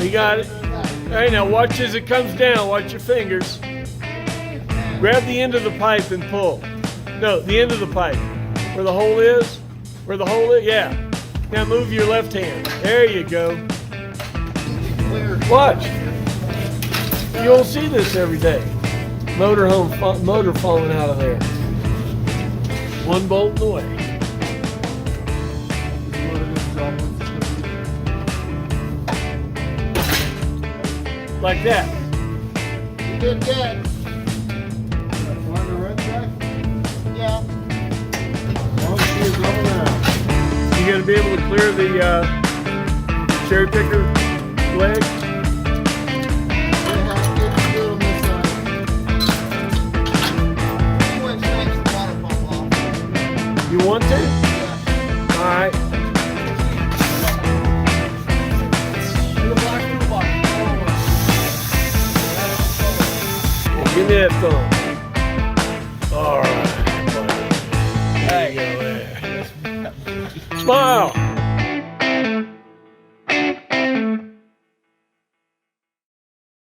You got it. Hey, now watch as it comes down. Watch your fingers. Grab the end of the pipe and pull. No, the end of the pipe. Where the hole is? Where the hole is? Yeah. Now move your left hand. There you go. Watch. You won't see this every day. Motor falling out of there. One bolt in the way. Like that. You did good. On the red track? Yeah. You gotta be able to clear the cherry picker leg. You want to? Yeah. All right. Give me that thumb. All right, buddy. There you go there. Smile.